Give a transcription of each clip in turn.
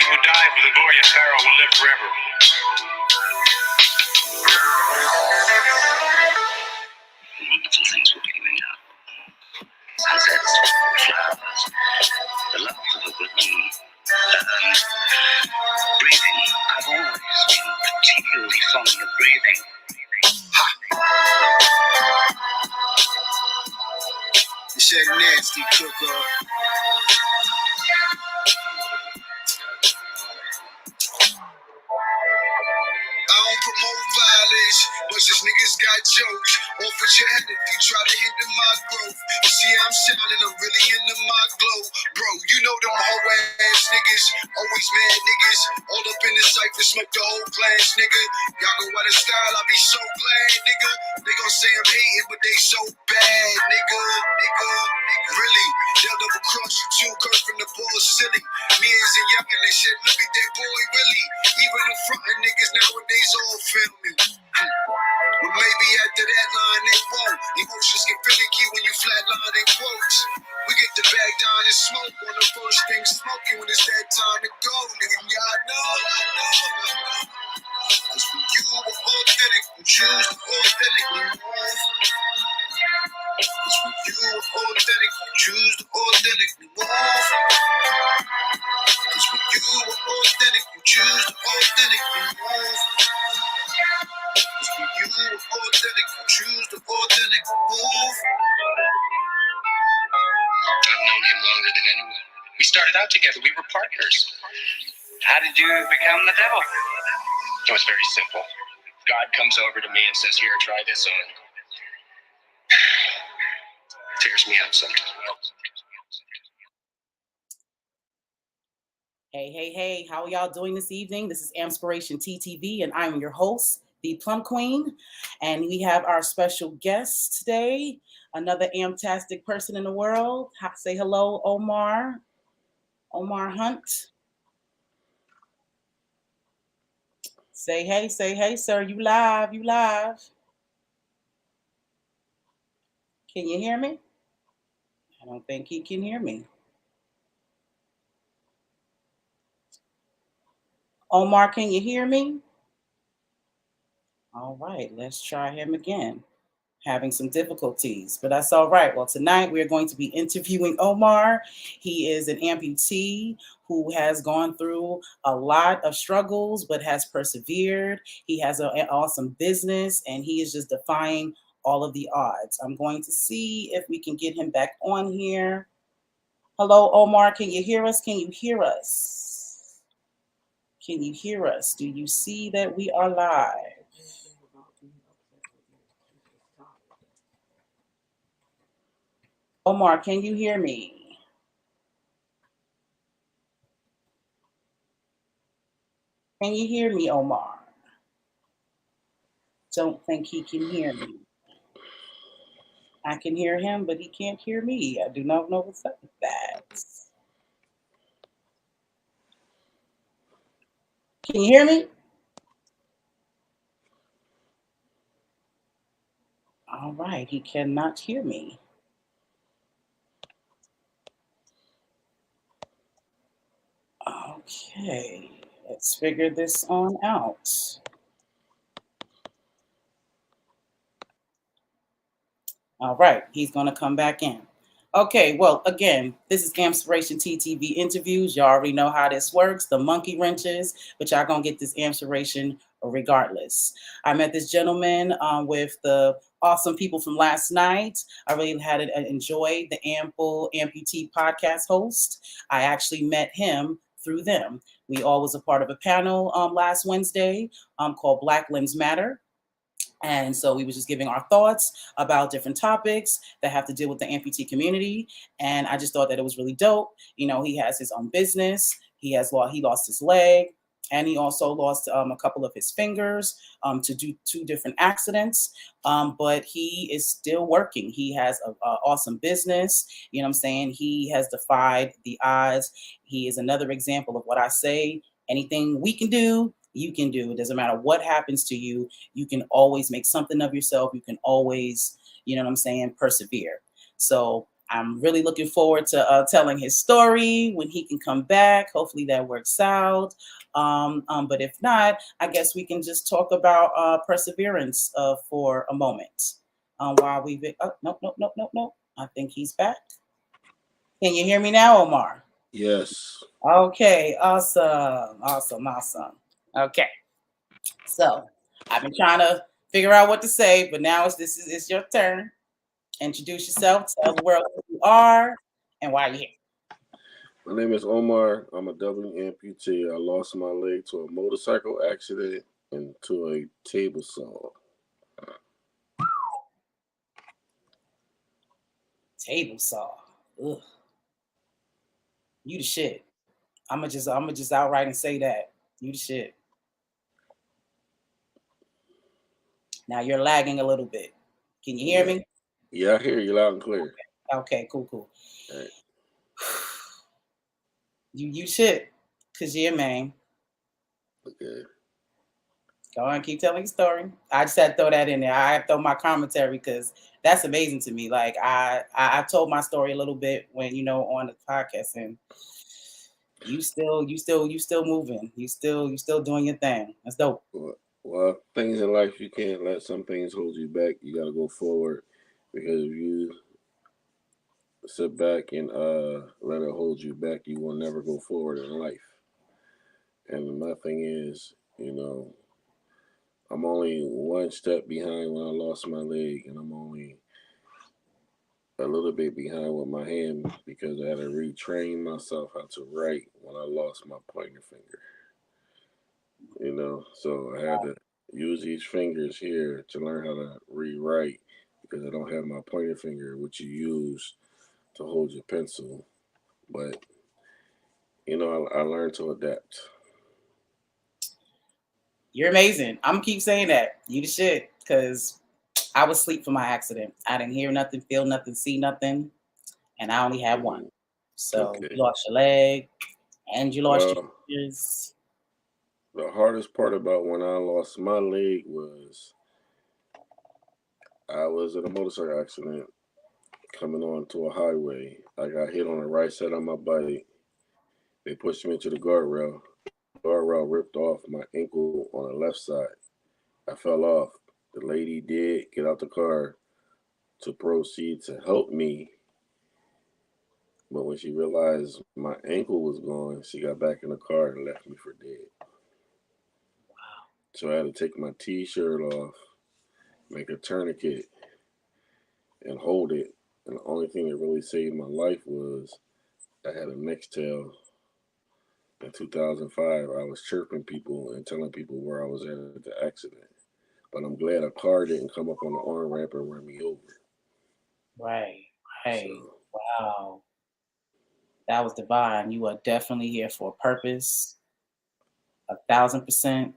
will die, but the glory of Pharaoh will live forever. Wonderful things will be coming up. Sunsets, flowers, the love of a good moon. Breathing. I've always been particularly fond of breathing. It's that nasty cooker. I don't promote violence, but these niggas got jokes. Off with your head if you try to hinder my growth. You see, I'm shining, I'm really into my glow. Bro, you know them hoe ass niggas, always mad niggas. All up in the cypher, smoke the whole glass, nigga. Y'all go out of style, I be so glad, nigga. They gon' say I'm hating, but they so bad, nigga. Really, they'll double cross you too, Kurt from the ball silly. Me as a youngin', they said, look at that boy, really. Even the frontin' niggas nowadays all feel me. But maybe after that line they won't. Emotions get finicky when you flatline in quotes. We get the bag down and smoke on the first thing smoking when it's that time to go. Nigga, y'all know. Cause when you were authentic, you choose to authentically move. Cause when you were authentic, you choose to authentically move. Cause when you were authentic, you choose to authentically move. Cause when you were authentic, you choose to authentically move. I've known him longer than anyone. We started out together, we were partners. How did you become the devil? It was very simple. God comes over to me and says, here, try this on. Tears me up sometimes. Hey, how are y'all doing this evening? This is AMPspirationTTV, and I'm your host, the Plum Queen. And we have our special guest today, another AMPtastic person in the world. Say hello, Omar. Omar Hunt. Say hey, sir. You live. Can you hear me? I don't think he can hear me. Omar, can you hear me? All right, let's try him again. Having some difficulties, but that's all right. Well, tonight we're going to be interviewing Omar. He is an amputee who has gone through a lot of struggles, but has persevered. He has an awesome business, and he is just defying all of the odds. I'm going to see if we can get him back on here. Hello, Omar. Can you hear us? Can you hear us? Can you hear us? Do you see that we are live? Omar, can you hear me? Can you hear me, Omar? Don't think he can hear me. I can hear him, but he can't hear me. I do not know what's up with that. Can you hear me? All right, he cannot hear me. Okay, let's figure this on out. All right, he's going to come back in. Okay, well, again, this is AMPspirationTTV interviews. Y'all already know how this works, the monkey wrenches, but y'all going to get this inspiration regardless. I met this gentleman with the awesome people from last night. I really had enjoyed the Amputee podcast host. I actually met him through them. We all was a part of a panel last Wednesday called Black Lives Matter. And so we was just giving our thoughts about different topics that have to deal with the amputee community. And I just thought that it was really dope. You know, he has his own business. He lost his leg, and he also lost a couple of his fingers to do 2 different accidents. But he is still working. He has an awesome business. You know what I'm saying? He has defied the odds. He is another example of what I say. Anything we can do, you can do. It doesn't matter what happens to you. You can always make something of yourself. You can always, you know what I'm saying, persevere. So I'm really looking forward to telling his story when he can come back. Hopefully that works out. But if not, I guess we can just talk about perseverance for a moment. While we've been, oh, nope. I think he's back. Can you hear me now, Omar? Yes. Okay, awesome. Okay, so I've been trying to figure out what to say, but now it's your turn. Introduce yourself, tell the world who you are and why you're here. My name is Omar. I'm a double amputee. I lost my leg to a motorcycle accident and to a table saw. Table saw. Ugh. You the shit. I'm just outright and say that. You the shit. Now you're lagging a little bit. Can you hear Yeah. me? Yeah, I hear you loud and clear. Okay, cool. All right. You shit. Cause yeah, man. Okay. Go on, keep telling your story. I just had to throw that in there. I throw my commentary because that's amazing to me. Like I told my story a little bit when on the podcast, and you still moving. You still doing your thing. That's dope. Well, things in life, you can't let some things hold you back. You got to go forward, because if you sit back and let it hold you back, you will never go forward in life. And my thing is, I'm only one step behind when I lost my leg, and I'm only a little bit behind with my hand because I had to retrain myself how to write when I lost my pointer finger. So I had to use these fingers here to learn how to rewrite because I don't have my pointer finger, which you use to hold your pencil. But I learned to adapt. You're amazing. I'm gonna keep saying that. You the shit. Cause I was asleep for my accident. I didn't hear nothing, feel nothing, see nothing, and I only had one. Mm, So you okay. lost your leg and you lost your Well, fingers. the hardest part about when I lost my leg was I was in a motorcycle accident coming onto a highway. I got hit on the right side of my bike. They pushed me into the guardrail. The guardrail ripped off my ankle on the left side. I fell off. The lady did get out the car to proceed to help me, but when she realized my ankle was gone, she got back in the car and left me for dead. So I had to take my t-shirt off, make a tourniquet, and hold it. And the only thing that really saved my life was I had a Nextel. In 2005, I was chirping people and telling people where I was at the accident. But I'm glad a car didn't come up on the on ramp and run me over. Right. Right. So, Wow. That was divine. You are definitely here for a purpose, 1,000%.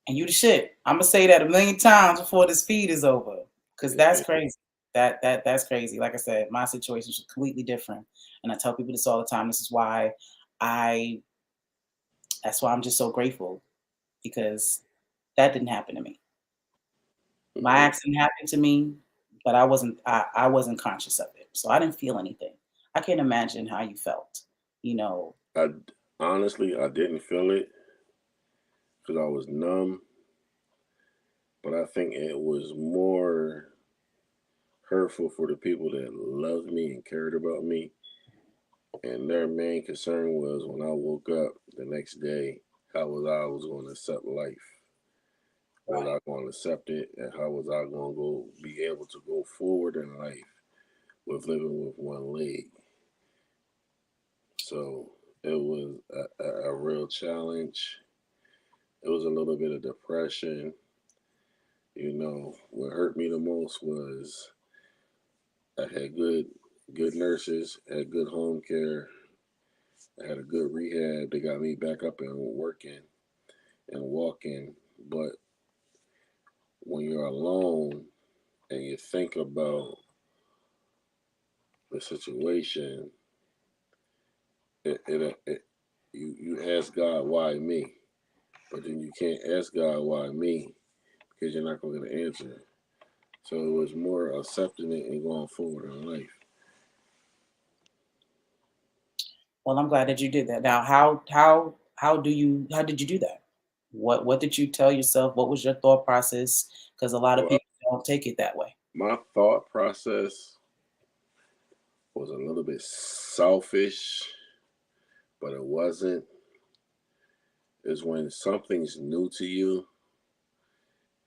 And you the shit. I'm gonna say that a million times before this feed is over, because that's yeah, crazy. That's crazy. Like I said, my situation is completely different, and I tell people this all the time. This is why I. That's why I'm just so grateful, because that didn't happen to me. My mm-hmm. accident happened to me, but I wasn't conscious of it, so I didn't feel anything. I can't imagine how you felt. You know, I honestly I didn't feel it because I was numb, but I think it was more hurtful for the people that loved me and cared about me. And their main concern was when I woke up the next day, how was going to accept life? Was right? I going to accept it, and how was I going to be able to go forward in life with living with one leg? So it was a real challenge. It was a little bit of depression. What hurt me the most was I had good nurses, had good home care, I had a good rehab. They got me back up and working and walking. But when you're alone and you think about the situation, you ask God, why me? But then you can't ask God, why me? Because you're not going to get an answer. So it was more accepting it and going forward in life. Well, I'm glad that you did that. Now, how did you do that? What did you tell yourself? What was your thought process? Because a lot of Well, people don't take it that way. my thought process was a little bit selfish, but it wasn't. Is when something's new to you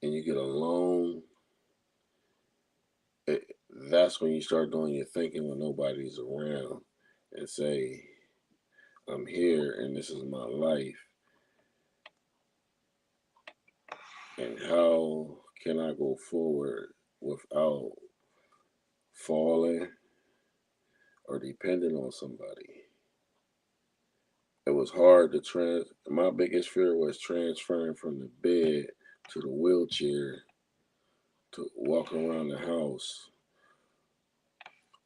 and you get alone, that's when you start doing your thinking when nobody's around and say, I'm here and this is my life. And how can I go forward without falling or depending on somebody? It was hard to my biggest fear was transferring from the bed to the wheelchair to walk around the house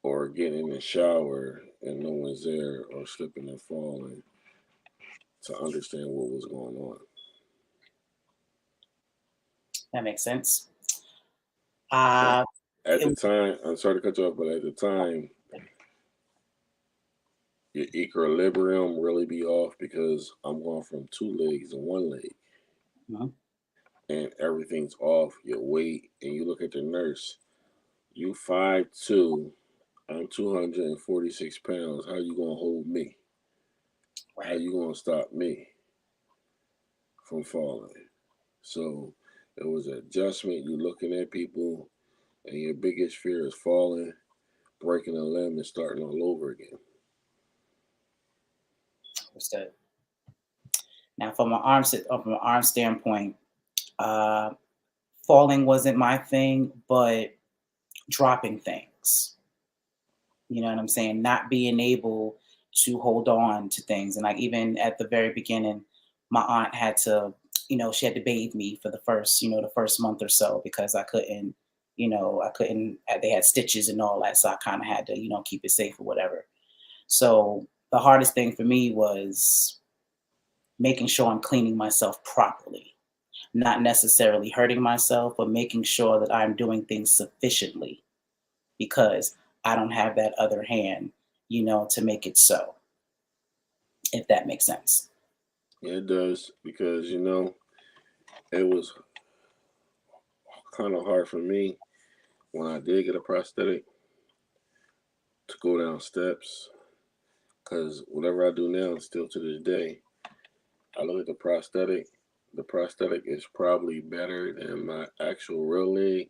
or getting in the shower and no one's there or slipping and falling to understand what was going on. That makes sense. And Uh, at the it, time, I'm sorry to cut you off, but at the time, your equilibrium really be off because I'm going from 2 legs to 1 leg mhm, and everything's off, your weight, and you look at the nurse, you 5'2", I'm 246 pounds. How you gonna hold me? How right. you gonna stop me from falling? So it was an adjustment. You looking at people, and your biggest fear is falling, breaking a limb, and starting all over again. Understood. Now, from an arm standpoint, uh, falling wasn't my thing, but dropping things. You know what I'm saying? Not being able to hold on to things. And like even at the very beginning, my aunt had to, she had to bathe me for the first month or so because I couldn't, they had stitches and all that. So I kind of had to, keep it safe or whatever. So the hardest thing for me was making sure I'm cleaning myself properly, not necessarily hurting myself, but making sure that I'm doing things sufficiently because I don't have that other hand, to make it so, if that makes sense. Yeah, it does because it was kind of hard for me when I did get a prosthetic to go down steps because whatever I do now, still to this day, I look at the prosthetic. The prosthetic is probably better than my actual real leg,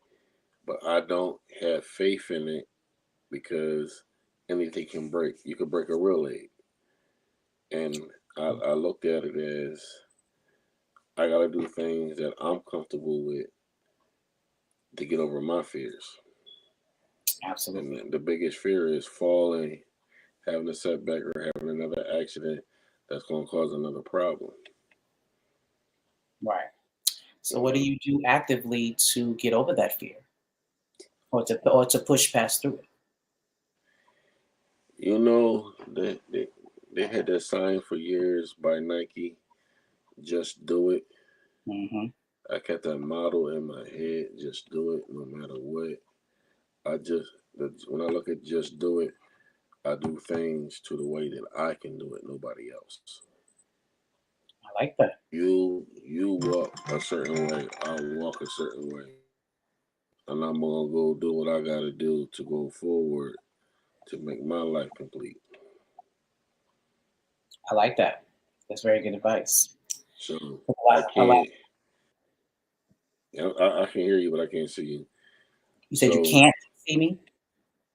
but I don't have faith in it because anything can break. You could break a real leg. And I looked at it as I got to do things that I'm comfortable with to get over my fears. Absolutely. And the biggest fear is falling, having a setback, or having another accident that's going to cause another problem. Right. So what do Uh, you do actively to get over that fear or to push past through it? they had that sign for years by Nike, just do it. Hmm. I kept that motto in my head, just do it no matter what. I just, when I look at just do it, I do things to the way that I can do it, nobody else. I like that. You walk a certain way, I walk a certain way. And I'm gonna go do what I gotta do to go forward to make my life complete. I like that. That's very good advice. So A I lot, a lot. can't I can hear you but I can't see you. You said you So can't see me?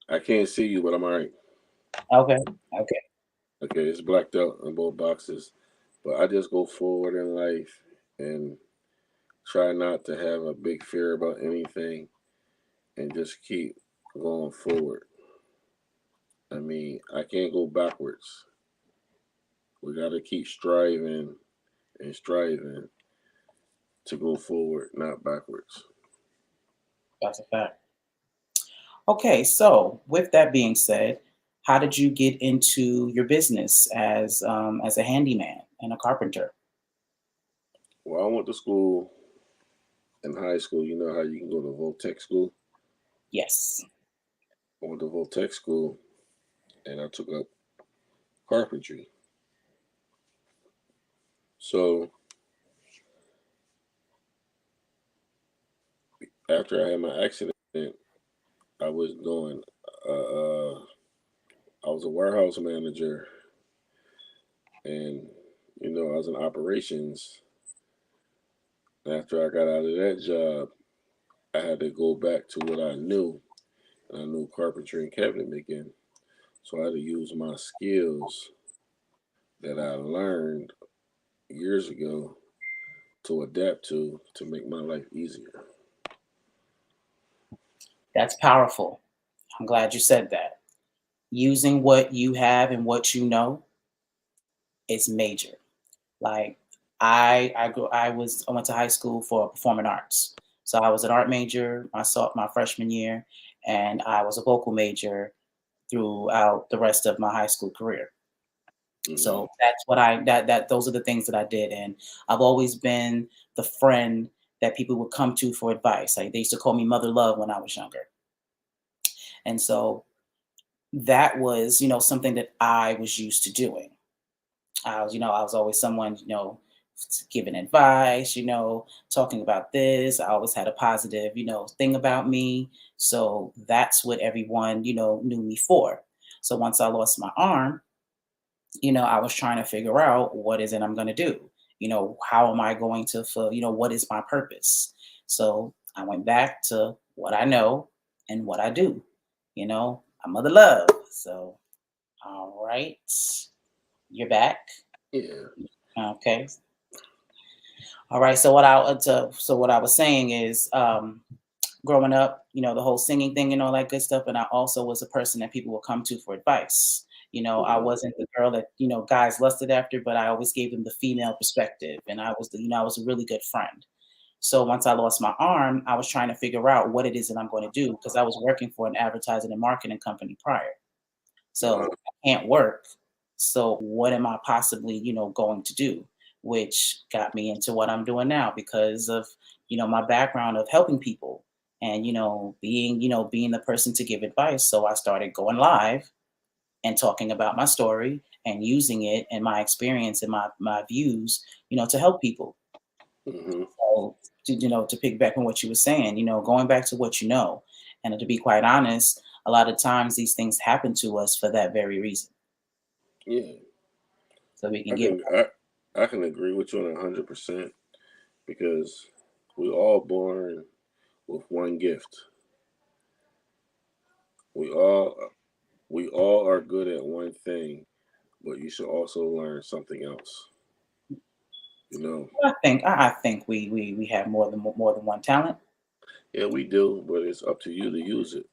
I can't see you but I'm alright. Okay. Okay. Okay, it's blacked out in both boxes. But I just go forward in life and try not to have a big fear about anything and just keep going forward. I mean, I can't go backwards. We got to keep striving and striving to go forward, not backwards. That's a fact. Okay, so with that being said, how did you get into your business as a handyman and a carpenter? Well, I went to school in high school. You know how you can go to Voltech school? Yes. I went to Voltech school and I took up carpentry. So after I had my accident, I was doing, I was a warehouse manager, and I was in operations. After I got out of that job, I had to go back to what I knew, and I knew carpentry and cabinet making. So I had to use my skills that I learned years ago to adapt to make my life easier. That's powerful. I'm glad you said that. Using what you have and what you know is major. Like I went to high school for performing arts. So I was an art major my freshman year, and I was a vocal major throughout the rest of my high school career. So that's what those are the things that I did. And I've always been the friend that people would come to for advice. Like they used to call me Mother Love when I was younger. And so that was, something that I was used to doing. I was always someone, giving advice, talking about this. I always had a positive, thing about me. So that's what everyone, knew me for. So once I lost my arm, I was trying to figure out what is it I'm going to do? How am I going to, what is my purpose? So I went back to what I know and what I do. I'm Mother Love. So, all right, you're back. Yeah. Okay. All right. So what I was saying is, growing up, the whole singing thing and all that good stuff. And I also was a person that people would come to for advice. I wasn't the girl that, guys lusted after, but I always gave them the female perspective. And I was I was a really good friend. So once I lost my arm, I was trying to figure out what it is that I'm going to do, because I was working for an advertising and marketing company prior. So I can't work. So what am I possibly, going to do? Which got me into what I'm doing now because of, my background of helping people and, being the person to give advice. So I started going live and talking about my story and using it and my experience and my views, to help people. So, to piggyback on what you were saying, going back to what you know, and to be quite honest, a lot of times these things happen to us for that very reason. Yeah. So we can I can agree with you on 100% because we all born with one gift. We all are good at one thing, but you should also learn something else. I think we have more than one talent. Yeah, we do, but it's up to you to use it.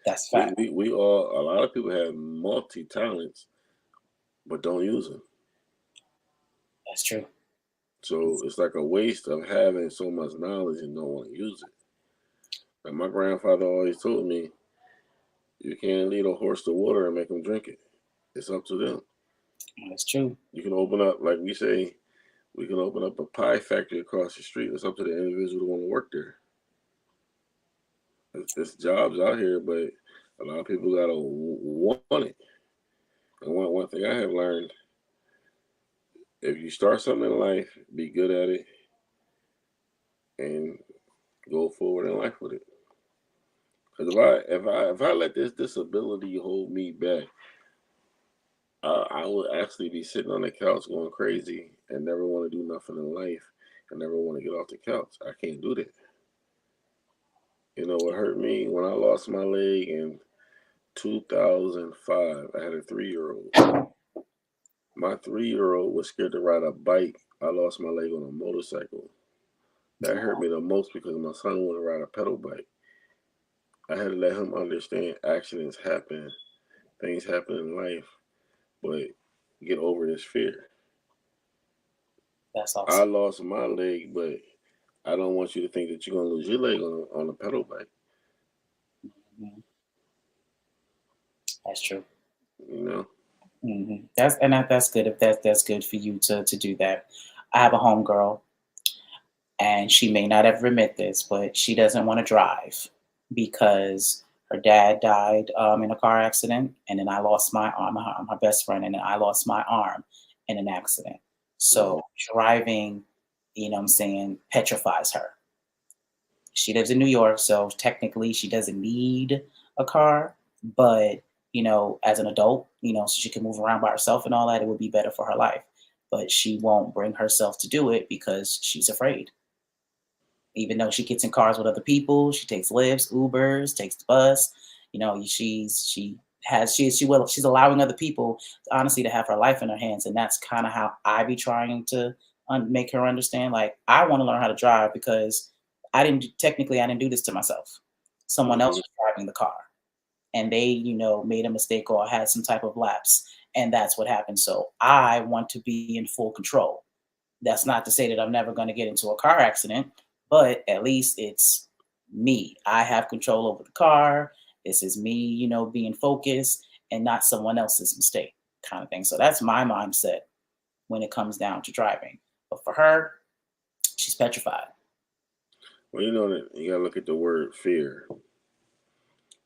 That's fact. We all, a lot of people have multi talents, but don't use them. That's true. So it's like a waste of having so much knowledge and don't want to use it. Like my grandfather always told me, you can't lead a horse to water and make them drink it. It's up to them. That's true. You can open up, like we say, we can open up a pie factory across the street. It's up to the individual to want to work there. There's jobs out here, but a lot of people gotta want it. And one thing I have learned, if you start something in life, be good at it and go forward in life with it. Because if I let this disability hold me back, I would actually be sitting on the couch going crazy and never want to do nothing in life and never want to get off the couch. I can't do that. What hurt me when I lost my leg in 2005. I had a 3-year-old. My 3-year-old was scared to ride a bike. I lost my leg on a motorcycle. That hurt me the most because my son wanted to ride a pedal bike. I had to let him understand accidents happen, things happen in life, but get over this fear. That's awesome. I lost my leg, but I don't want you to think that you're going to lose your leg on a pedal bike. Mm-hmm. That's true. Mm-hmm. That's good. If that's good for you to do that. I have a homegirl, and she may not ever admit this, but she doesn't want to drive because Her dad died in a car accident, and then I lost my arm. I'm her best friend, and then I lost my arm in an accident. So driving, what I'm saying, petrifies her. She lives in New York, so technically she doesn't need a car, but as an adult, so she can move around by herself and all that, it would be better for her life. But she won't bring herself to do it because she's afraid. Even though she gets in cars with other people, she takes Lyfts, Ubers, takes the bus. She's allowing other people honestly to have her life in her hands, and that's kind of how I be trying to make her understand. Like, I want to learn how to drive because I didn't do this to myself. Someone else was driving the car, and they made a mistake or had some type of lapse, and that's what happened. So I want to be in full control. That's not to say that I'm never going to get into a car accident, but at least it's me. I have control over the car. This is me, being focused and not someone else's mistake, kind of thing. So that's my mindset when it comes down to driving. But for her, she's petrified. Well, you know that you gotta look at the word fear.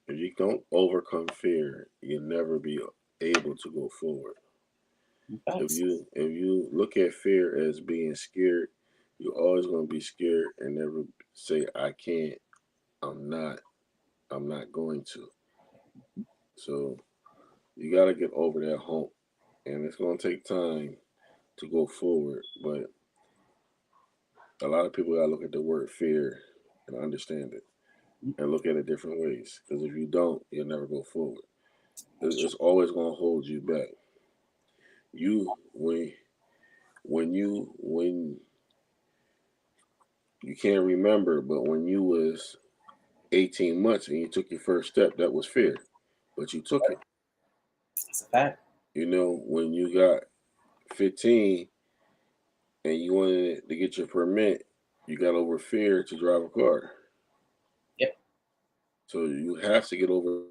If you don't overcome fear, you'll never be able to go forward. If you look at fear as being scared, you're always gonna be scared and never say, I can't, I'm not going to. So you gotta get over that hump. And it's gonna take time to go forward. But a lot of people gotta look at the word fear and understand it and look at it different ways. Because if you don't, you'll never go forward. It's always gonna hold you back. You when you can't remember, but when you was 18 months and you took your first step, that was fear, but you took it. It's a fact. When you got 15 and you wanted to get your permit, you got over fear to drive a car. Yep. So you have to get over. Okay.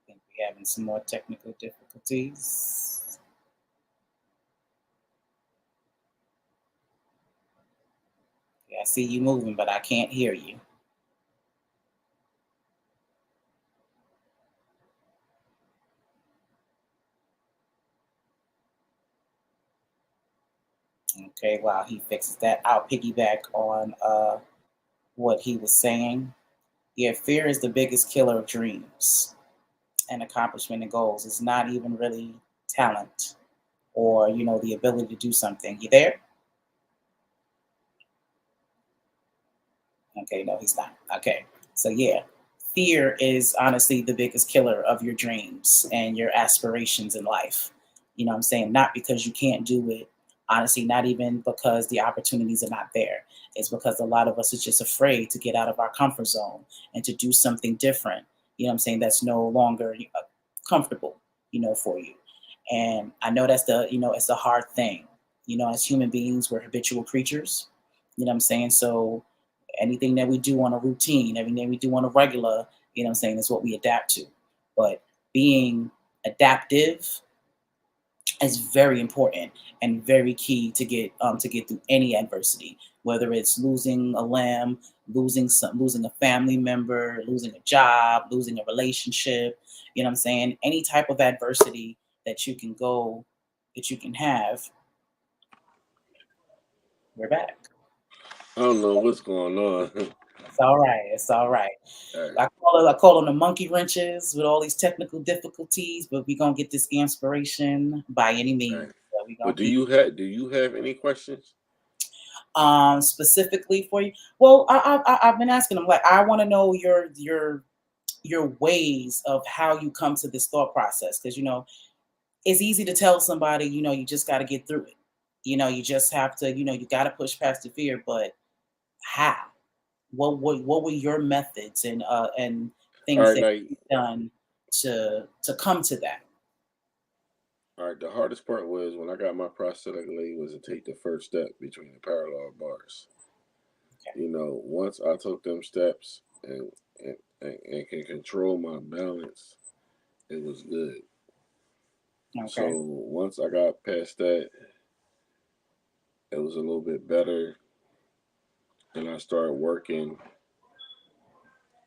I think we're having some more technical difficulties. Yeah, I see you moving, but I can't hear you. Okay, while he fixes that, I'll piggyback on what he was saying. Yeah, fear is the biggest killer of dreams and accomplishment and goals. It's not even really talent or the ability to do something. You there? Okay, no, he's not. Okay, so yeah, fear is honestly the biggest killer of your dreams and your aspirations in life. What I'm saying? Not because you can't do it, honestly, not even because the opportunities are not there. It's because a lot of us is just afraid to get out of our comfort zone and to do something different. I'm saying? That's no longer comfortable, for you. And I know that's it's a hard thing. As human beings, we're habitual creatures. I'm saying? So anything that we do on a routine, everything we do on a regular, is what we adapt to. But being adaptive is very important and very key to get through any adversity, whether it's losing a limb, losing a family member, losing a job, losing a relationship. Any type of adversity that you can have. We're back. I don't know what's going on. It's all right. It's all right. Right. I call them the monkey wrenches with all these technical difficulties, but we're gonna get this inspiration by any means. Right. So we gonna But do keep you have any questions? specifically for you. Well, I've been asking them, like, I want to know your ways of how you come to this thought process, because it's easy to tell somebody, you just got to get through it. You just have to, you got to push past the fear, but how? What were your methods and All things right, that like you've done to come to that? all right. The hardest part was when I got my prosthetic leg was to take the first step between the parallel bars. Okay. Once I took them steps and can control my balance, it was good. Okay. So once I got past that, it was a little bit better. And I started working.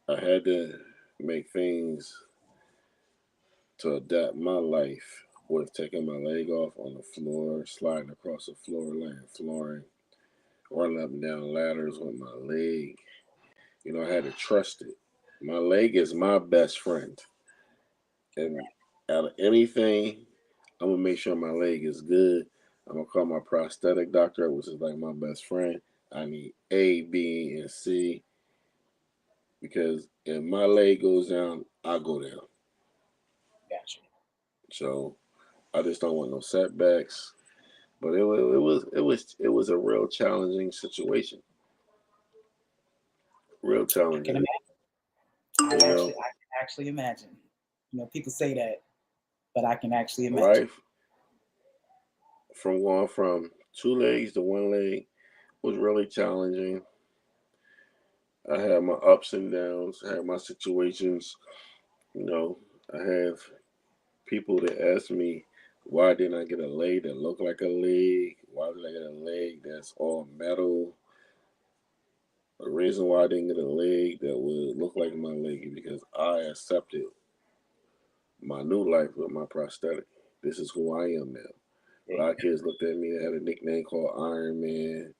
I had to make things to adapt my life with taking my leg off on the floor, sliding across the floor, laying flooring, running up and down ladders with my leg. You know, I had to trust it. My leg is my best friend. And out of anything, I'm going to make sure my leg is good. I'm going to call my prosthetic doctor, which is like my best friend. I need A, B, and C. Because if my leg goes down, I go down. Gotcha. So I just don't want no setbacks. But it was a real challenging situation. Real I can challenging. imagine. You I know, can actually imagine. You know, people say that, but I can actually imagine. life from going from 2 legs to 1 leg was really challenging. I had my ups and downs. I had my situations. You know, I have people that ask me, why didn't I get a leg that looked like a leg? Why did I get a leg that's all metal? The reason why I didn't get a leg that would look like my leg is because I accepted my new life with my prosthetic. This is who I am now. A lot of kids looked at me. I had a nickname called Iron Man.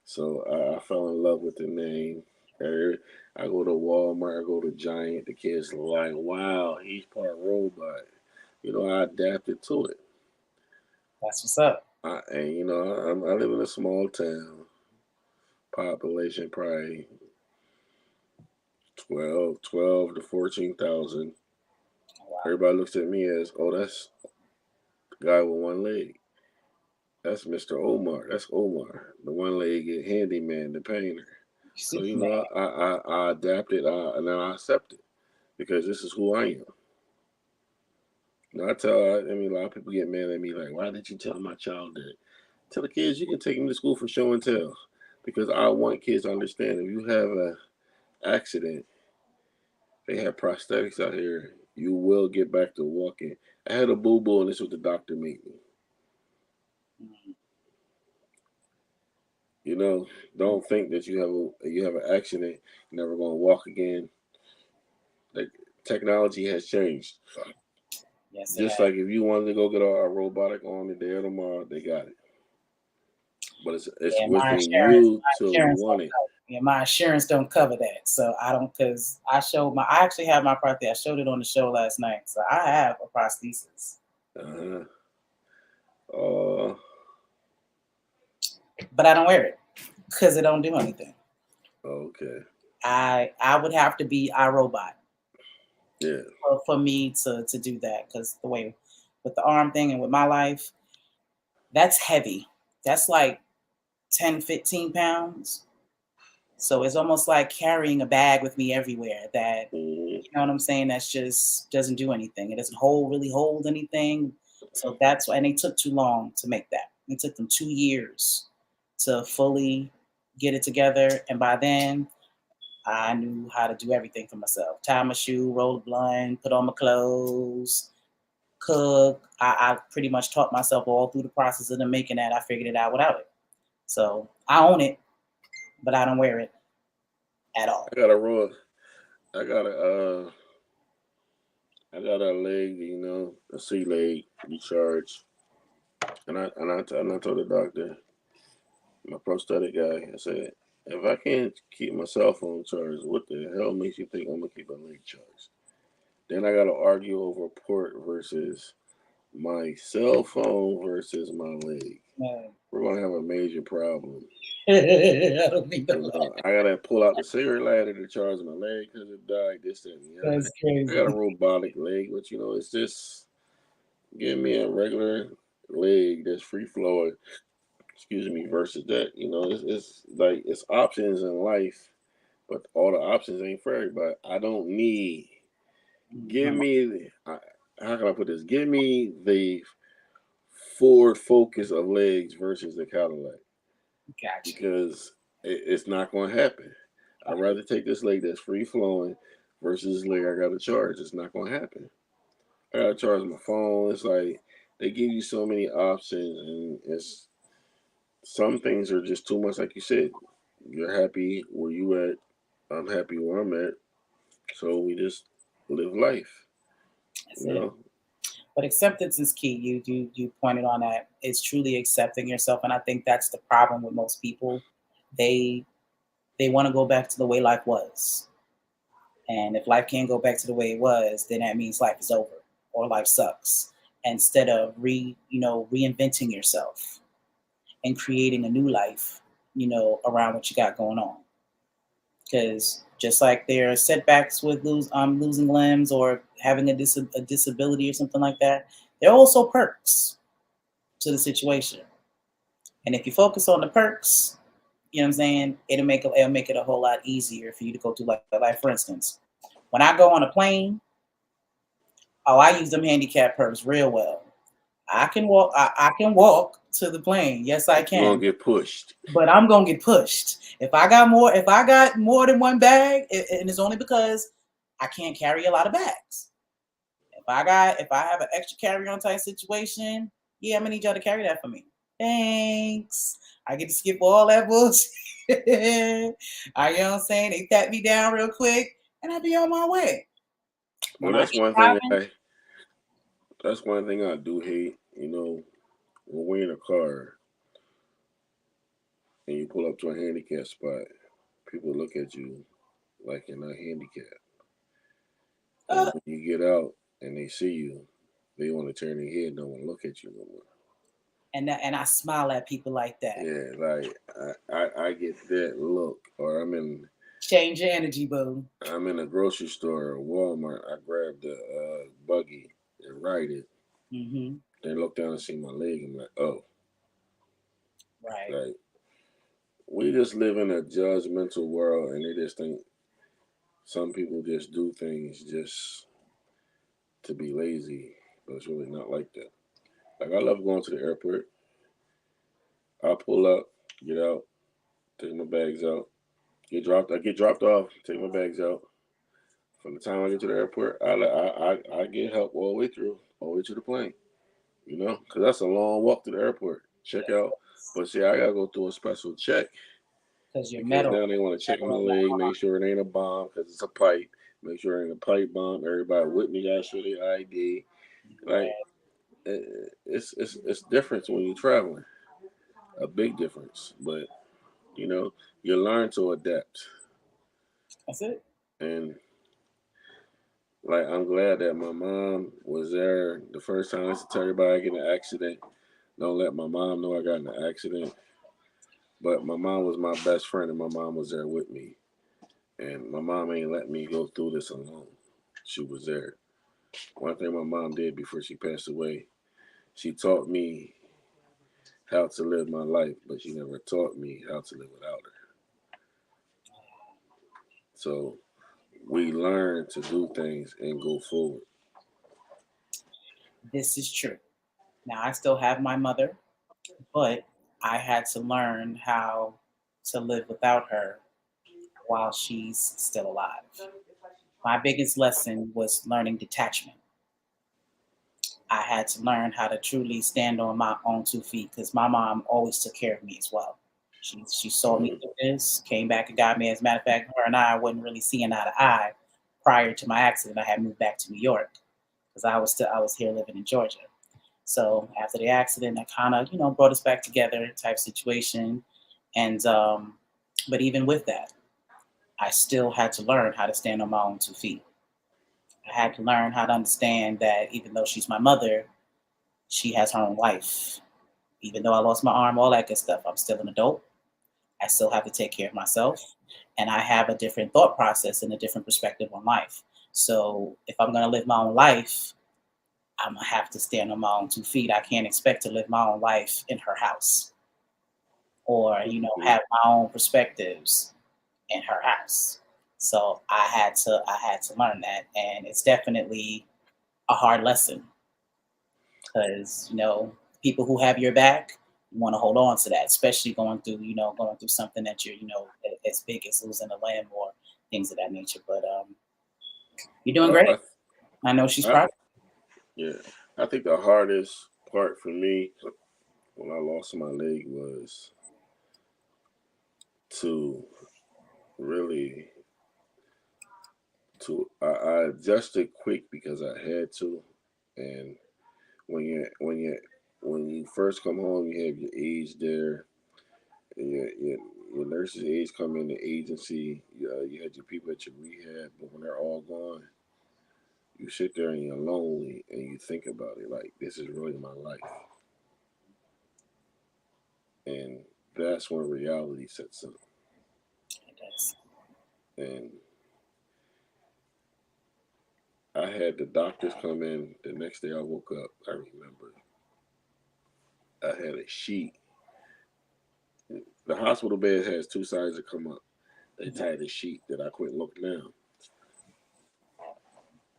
So I fell in love with the name. I go to Walmart, I go to Giant. The kids are like, wow, he's part robot. You know, I adapted to it. That's what's up. And, you know, I live in a small town. Population probably 12 to 14,000. Wow. Everybody looks at me as, oh, that's the guy with one leg. That's Mr. Omar. That's Omar, the one-legged handyman, the painter. So you know, I adapted, and I accepted because this is who I am. Now I mean, a lot of people get mad at me like, why did you tell my child that? Tell the kids you can take them to school for show and tell, because I want kids to understand if you have an accident, they have prosthetics out here. You will get back to walking. I had a boo-boo, and this is what the doctor made me. You know, don't think that you have an accident, you're never going to walk again. Like, technology has changed. Yes, Just like if you wanted to go get a robotic arm today or tomorrow, they got it. But it's within you to want it. Yeah, my insurance don't cover that, so I don't. Because I actually have my prosthesis. I showed it on the show last night, so I have a prosthesis. But I don't wear it because it don't do anything. Okay. I would have to be iRobot. Yeah. For me to do that, because the way with the arm thing and with my life, that's heavy. That's like 10, 15 pounds. So it's almost like carrying a bag with me everywhere that, you know what I'm saying? That's just doesn't do anything. It doesn't really hold anything. So that's why, and they took too long to make that. It took them 2 years to fully get it together. And by then I knew how to do everything for myself. Tie my shoe, roll a blunt, put on my clothes, cook. I pretty much taught myself all through the process of them making that. I figured it out without it. So I own it, but I don't wear it at all. I got a leg, you know, a C leg, you charge. And I told the doctor, my prosthetic guy, I said, if I can't keep my cell phone charged, what the hell makes you think I'm gonna keep a leg charged? Then I gotta argue over port versus my cell phone versus my leg. Man. We're gonna have a major problem. I don't think I gotta pull out the cigarette lighter to charge my leg because it died. This and the other. That's crazy. I got a robotic leg, but you know, it's just give me a regular leg that's free flowing. Excuse me, versus that. You know, it's like it's options in life, but all the options ain't for everybody. I don't need. Give me how can I put this? Give me the Ford Focus of legs versus the Cadillac. Gotcha. Because it's not going to happen. I'd rather take this leg that's free flowing versus this leg I got to charge. It's not going to happen. I got to charge my phone. It's like they give you so many options, and it's some things are just too much. Like you said, you're happy where you at. I'm happy where I'm at. So we just live life, That's you it. know. But acceptance is key. You pointed on that. It's truly accepting yourself, and I think that's the problem with most people. They they want to go back to the way life was, and if life can't go back to the way it was, then that means life is over or life sucks. Instead of reinventing yourself and creating a new life, around what you got going on. Because just like there are setbacks with losing limbs or having a disability or something like that, there are also perks to the situation. And if you focus on the perks, you know what I'm saying, it'll make it a whole lot easier for you to go through life. Like for instance, when I go on a plane, I use them handicap perks real well. I can walk. I can walk to the plane. Yes, I You're gonna can. get pushed. But I'm gonna get pushed. If I got more than one bag, and it's only because I can't carry a lot of bags. If I have an extra carry-on type situation, yeah, I'm gonna need y'all to carry that for me. Thanks. I get to skip all that bullshit. You know what I'm saying? They pat me down real quick, and I'll be on my way. Well, When I that's be one thing driving, I do hate. You know, when we're in a car and you pull up to a handicap spot, people look at you like you're not handicapped. And uh, when you get out and they see you, they want to turn their head and don't want to look at you no more. and I smile at people like that. Yeah, like I get that look. Or Change your energy, boo. I'm in a grocery store or Walmart. I grab the buggy and ride it. Hmm. Then look down and see my leg. I'm like, oh, Right. like we just live in a judgmental world, and they just think some people just do things just to be lazy, but it's really not like that. Like I love going to the airport. I pull up, get out, take my bags out, get dropped. I get dropped off, take my bags out. From the time I get to the airport, I get help all the way through, all the way to the plane. You know, because that's a long walk to the airport. Check out, but see, I gotta go through a special check Because you're because metal. now they want to check my Metal in leg, make sure it ain't a bomb because it's a pipe. Make sure it ain't a pipe bomb. Everybody with me got to show their ID. Like that. it's different when you're traveling. A big difference, but you know you learn to adapt. That's it. And like I'm glad that my mom was there the first time. I used to tell everybody I get in an accident. Don't let my mom know I got in an accident. But my mom was my best friend, and my mom was there with me. And my mom ain't let me go through this alone. She was there. One thing my mom did before she passed away, she taught me how to live my life, but she never taught me how to live without her. So we learn to do things and go forward. This is true. Now, I still have my mother, but I had to learn how to live without her while she's still alive. My biggest lesson was learning detachment. I had to learn how to truly stand on my own 2 feet because my mom always took care of me as well. She saw me Mm-hmm. through this, came back and got me. As a matter of fact, her and I wasn't really seeing eye to eye prior to my accident. I had moved back to New York because I was here living in Georgia. So after the accident, that kind of brought us back together type situation. And but even with that, I still had to learn how to stand on my own 2 feet. I had to learn how to understand that even though she's my mother, she has her own life. Even though I lost my arm, all that good stuff, I'm still an adult. I still have to take care of myself. And I have a different thought process and a different perspective on life. So if I'm going to live my own life, I'm going to have to stand on my own 2 feet. I can't expect to live my own life in her house or, have my own perspectives in her house. So I had to learn that. And it's definitely a hard lesson because people who have your back want to hold on to that, especially going through something that you're as big as losing a limb or things of that nature. But you're doing Uh, great. I, I know she's I, proud. yeah, I think the hardest part for me when I lost my leg was to really I adjusted quick because I had to, and when you first come home, you have your aides there, and your nurses' aides come in the agency. You had your people at your rehab, but when they're all gone, you sit there and you're lonely and you think about it like this is really my life, and that's when reality sets in. It does. And I had the doctors come in the next day. I woke up. I remember I had a sheet. The hospital bed has two sides that come up. They tied a sheet that I couldn't look down.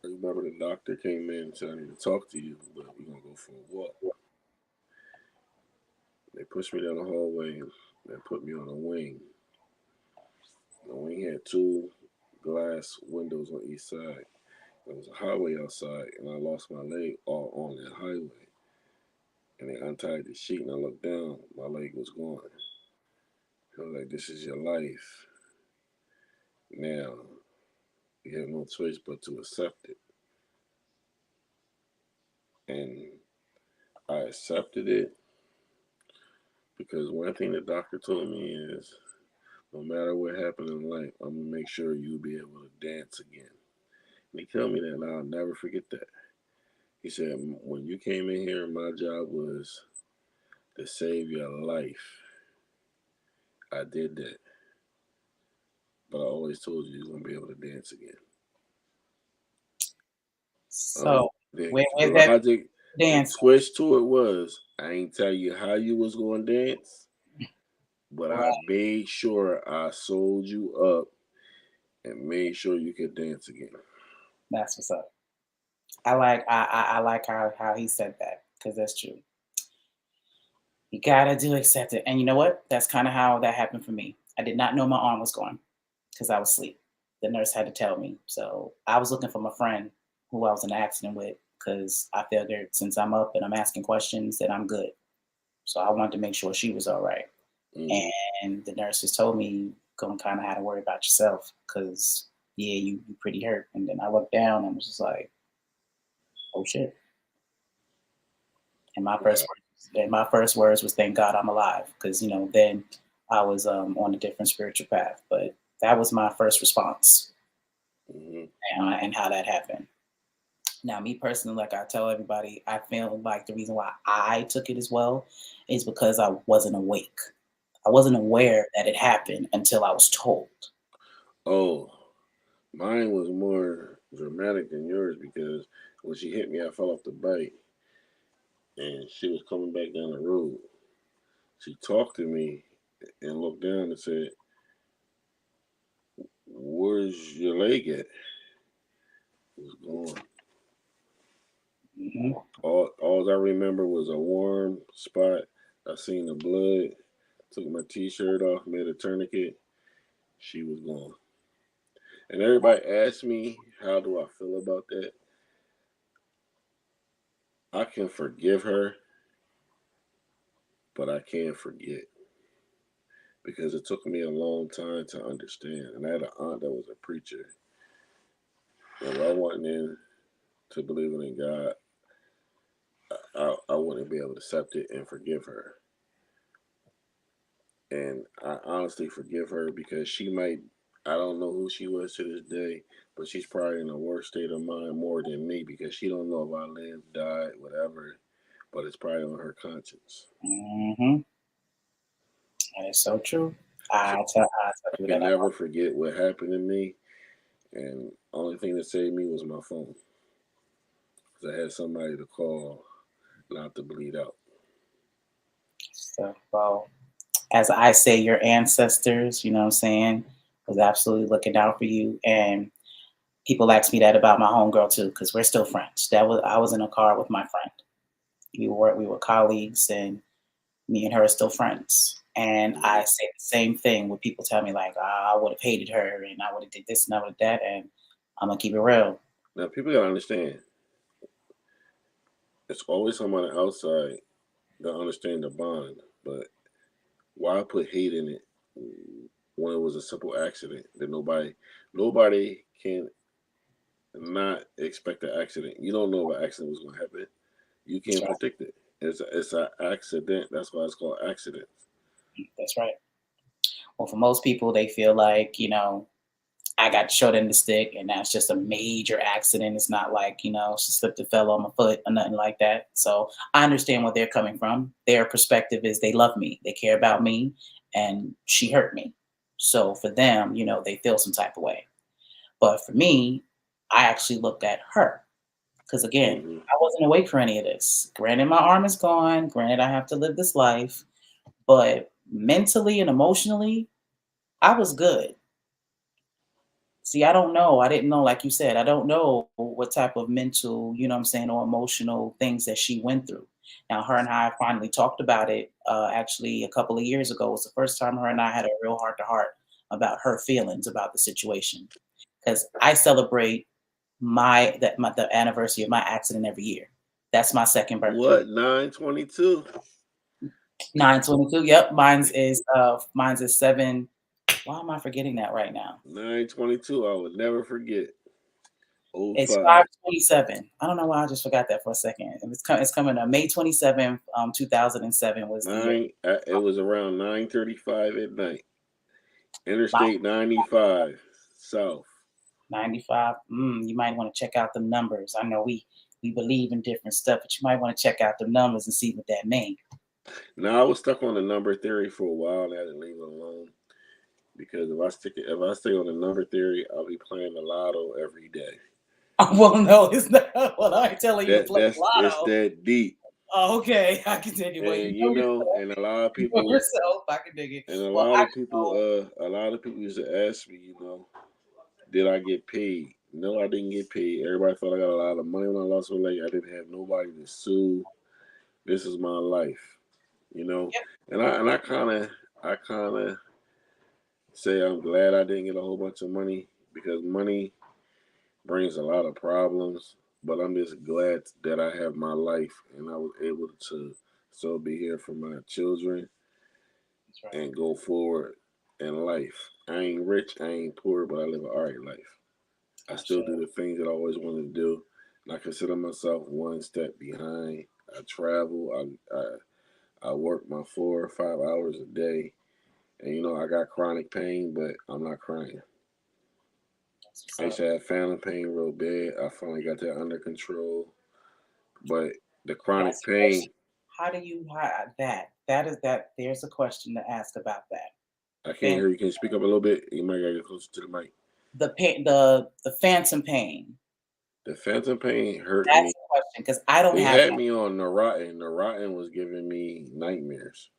I remember the doctor came in and said, I need to talk to you, but we're going to go for a walk. They pushed me down the hallway and put me on a wing. The wing had two glass windows on each side. There was a highway outside, and I lost my leg all on that highway. And they untied the sheet, and I looked down. My leg was gone. I was like, this is your life. Now, you have no choice but to accept it. And I accepted it because one thing the doctor told me is no matter what happened in life, I'm going to make sure you'll be able to dance again. And he told me that, and I'll never forget that. He said, when you came in here, my job was to save your life. I did that. But I always told you you're going to be able to dance again. So, The where's that logic, the dance? twist to it was, I ain't tell you how you was going to dance, but Right. I made sure I sold you up and made sure you could dance again. That's what's up. I like how he said that because that's true. You gotta do accept it, and you know what? That's kind of how that happened for me. I did not know my arm was gone because I was asleep. The nurse had to tell me. So I was looking for my friend who I was in an accident with because I figured since I'm up and I'm asking questions that I'm good. So I wanted to make sure she was all right. Mm-hmm. And the nurses told me, "Go and kind of have to worry about yourself because yeah, you pretty hurt." And then I looked down and was just like, "Oh shit!" And my first words was, "Thank God I'm alive," because then I was on a different spiritual path. But that was my first response, Mm-hmm. and how that happened. Now, me personally, like I tell everybody, I feel like the reason why I took it as well is because I wasn't awake. I wasn't aware that it happened until I was told. Oh, mine was more dramatic than yours because when she hit me, I fell off the bike and she was coming back down the road. She talked to me and looked down and said, "Where's your leg at?" It was gone. Mm-hmm. All I remember was a warm spot. I seen the blood. Took my t-shirt off, made a tourniquet. She was gone. And everybody asked me, how do I feel about that? I can forgive her, but I can't forget because it took me a long time to understand. And I had an aunt that was a preacher. And if I wasn't in to believing in God, I wouldn't be able to accept it and forgive her. And I honestly forgive her because I don't know who she was to this day, but she's probably in a worse state of mind more than me because she don't know if I lived, died, whatever, but it's probably on her conscience. Mm-hmm. And it's so true. So I tell I you can that. never forget what happened to me, and only thing that saved me was my phone because I had somebody to call not to bleed out. So, well, as I say, your ancestors, you know what I'm saying, was absolutely looking out for you. And people ask me that about my homegirl too, because we're still friends. I was in a car with my friend. We were colleagues, and me and her are still friends. And I say the same thing when people tell me like, I would have hated her, and I would have did this and I would have that, and I'm gonna keep it real. Now people gotta understand it's always someone on the outside that understand the bond, but why put hate in it when it was a simple accident that nobody can not expect an accident. You don't know if an accident was going to happen. You can't predict it. It's an accident. That's why it's called accident. That's right. Well, for most people, they feel like, I got shot in the stick and that's just a major accident. It's not like, she slipped and fell on my foot or nothing like that. So I understand where they're coming from. Their perspective is they love me, they care about me, and she hurt me. So for them, they feel some type of way. But for me, I actually looked at her because, again, I wasn't awake for any of this. Granted, my arm is gone. Granted, I have to live this life. But mentally and emotionally, I was good. See, I don't know. I didn't know, like you said, I don't know what type of mental, or emotional things that she went through. Now, her and I finally talked about it actually a couple of years ago. It was the first time her and I had a real heart to heart about her feelings about the situation. Because I celebrate the anniversary of my accident every year. That's my second birthday. What, 9/22? 9/22. Yep, mine's is 7. Why am I forgetting that right now? 9/22. I would never forget. It's 05. 5/27. I don't know why I just forgot that for a second. It's coming up. May 27th, 2007 was the year. It was around 9:35 at night. Interstate 95 South. 95. You might want to check out the numbers. I know we believe in different stuff, but you might want to check out the numbers and see what that means. Now I was stuck on the number theory for a while and I didn't leave it alone. Because if I stay on the number theory, I'll be playing the lotto every day. Well, no, it's not. Well, I ain't telling you to play lotto. It's that deep. Oh, okay, I can dig it. Well, and a lot of people yourself, I can dig it. And a lot of people used to ask me, did I get paid? No, I didn't get paid. Everybody thought I got a lot of money when I lost my leg. I didn't have nobody to sue. This is my life, Yep. And I kind of say I'm glad I didn't get a whole bunch of money because money brings a lot of problems. But I'm just glad that I have my life and I was able to still be here for my children and go forward in life. I ain't rich, I ain't poor, but I live an alright life. I still do the things that I always wanted to do. And I consider myself one step behind. I travel. I work my 4 or 5 hours a day. And I got chronic pain, but I'm not crying. I used to have phantom pain real bad. I finally got that under control. But the chronic pain. How do you hide that? There's a question to ask about that. I can't hear you. Can you speak up a little bit? You might gotta get closer to the mic. The pain, the phantom pain. The phantom pain hurt me. That's the question because I don't have. They had me on Neurontin. Neurontin was giving me nightmares.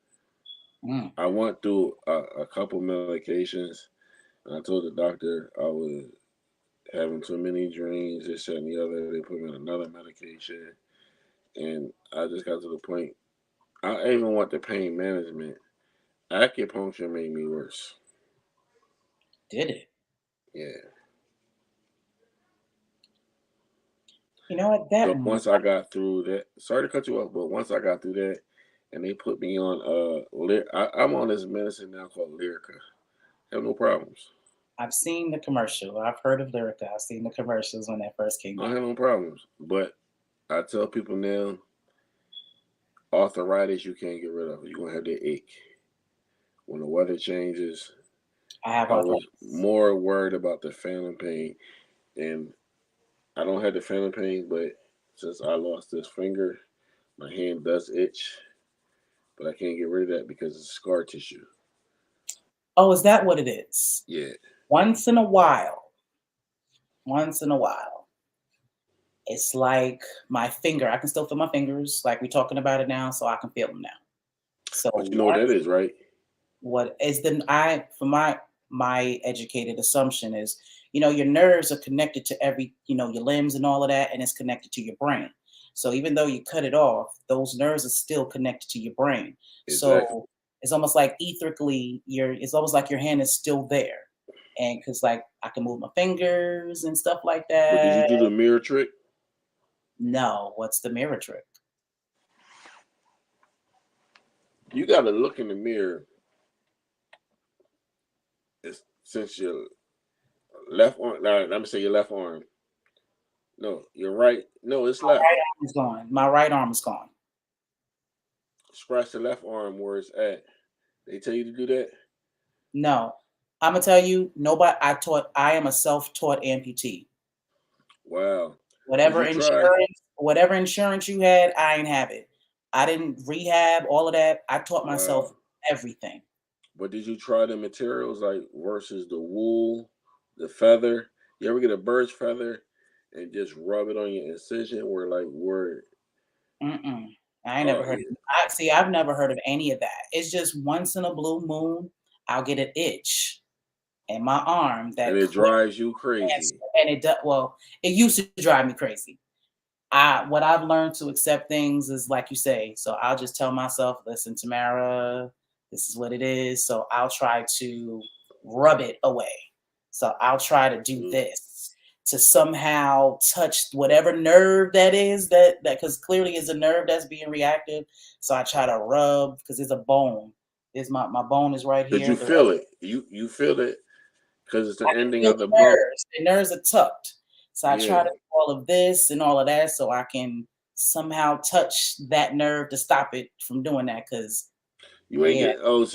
I went through a couple medications, and I told the doctor I was having too many dreams, this, that, and the other. They put me on another medication, and I just got to the point. I even went to pain management. Acupuncture made me worse. Did it? Yeah. You know what? That so once I got through that, sorry to cut you off, but once I got through that, and they put me on I'm on this medicine now called Lyrica. I have no problems. I've seen the commercial. I've heard of Lyrica. I've seen the commercials when that first came out. I have no problems, but I tell people now, arthritis you can't get rid of. You're gonna have that ache when the weather changes. I was more worried about the phantom pain, and I don't have the phantom pain, but since I lost this finger, my hand does itch, but I can't get rid of that because it's scar tissue. Oh, is that what it is? Yeah. Once in a while, it's like my finger. I can still feel my fingers, like we're talking about it now, so I can feel them now. So but you know what that is, right? What is for my educated assumption is, your nerves are connected to every, your limbs and all of that, and it's connected to your brain. So even though you cut it off, those nerves are still connected to your brain. Exactly. So it's almost like ethically, it's almost like your hand is still there. And because like I can move my fingers and stuff like that. But did you do the mirror trick? No, what's the mirror trick? You got to look in the mirror. Since your left arm, let me say your left arm. No, your right. No, it's left. Right arm is gone. My right arm is gone. Scratch the left arm where it's at. They tell you to do that? No. I'm gonna tell you, nobody. I am a self-taught amputee. Wow. Whatever insurance you had, I ain't have it. I didn't rehab all of that. I taught myself everything. But did you try the materials like versus the wool, the feather? You ever get a bird's feather and just rub it on your incision where? I ain't never heard. I've never heard of any of that. It's just once in a blue moon, I'll get an itch in my arm that and it drives you crazy. And it does. Well, it used to drive me crazy. What I've learned to accept things is like you say. So I'll just tell myself, listen, Tamara, this is what it is. So I'll try to rub it away. So I'll try to do this to somehow touch whatever nerve that is, that because clearly it's a nerve that's being reactive. So I try to rub because it's a bone. It's my bone is right here. Did you feel it? You feel it because it's the ending of the bone. The nerves are tucked. So I try to do all of this and all of that so I can somehow touch that nerve to stop it from doing that. Because you ain't get all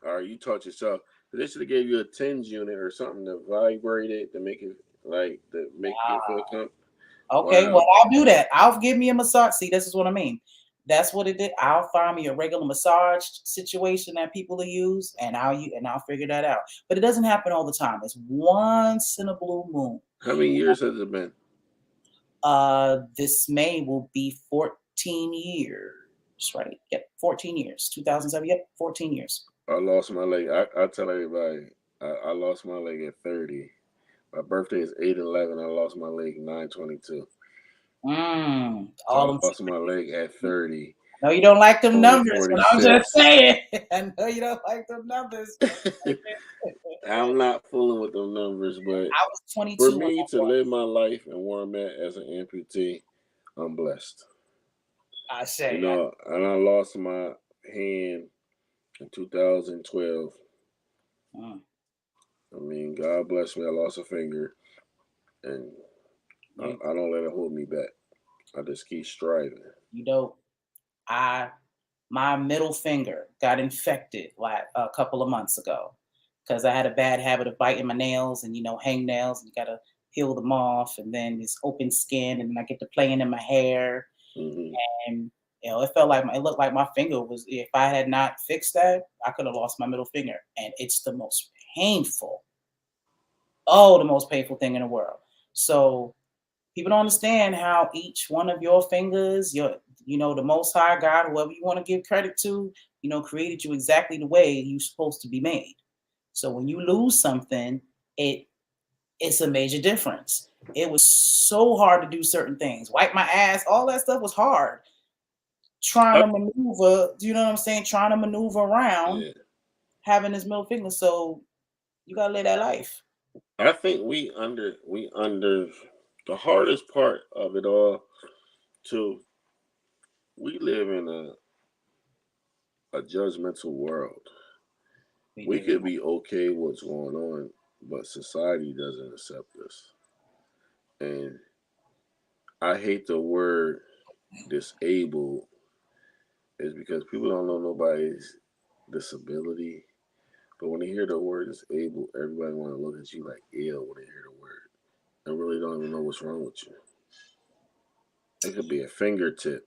right, you taught yourself. They should have gave you a TENS unit or something to vibrate it to make it you feel comfortable. Okay, well I'll do that. I'll give me a massage. See, this is what I mean. That's what it did. I'll find me a regular massage situation that people will use, and I'll figure that out. But it doesn't happen all the time. It's once in a blue moon. How many years has it been? This May will be 14 years, right? Yep, 14 years. 2007. Yep, 14 years. I lost my leg. I tell everybody I lost my leg at 30. My birthday is 8/11. I lost my leg 9/22. I lost my leg at 30. No, you don't like them numbers. But I'm just saying. I know you don't like them numbers. I'm not fooling with them numbers, but I was 22. For me to live my life and where I'm at as an amputee, I'm blessed. I say. And I lost my hand in 2012. I mean, God bless me. I lost a finger, and I don't let it hold me back. I just keep striving. My middle finger got infected like a couple of months ago because I had a bad habit of biting my nails and hang nails, and you gotta peel them off, and then it's open skin, and then I get to playing in my hair, and it looked like my finger was. If I had not fixed that, I could have lost my middle finger, and it's the most painful. Oh, the most painful thing in the world. So people don't understand how each one of your fingers, the Most High God, whoever you want to give credit to, created you exactly the way you're supposed to be made. So when you lose something, it's a major difference. It was so hard to do certain things. Wipe my ass, all that stuff was hard. Trying to maneuver, you know what I'm saying? Trying to maneuver around having this middle finger. So you gotta live that life. I think we under the hardest part of it all. We live in a judgmental world. We could be okay what's going on, but society doesn't accept us. And I hate the word disabled is because people don't know nobody's disability. But when they hear the word disabled, everybody want to look at you like ill when they hear the word. They really don't even know what's wrong with you. It could be a fingertip.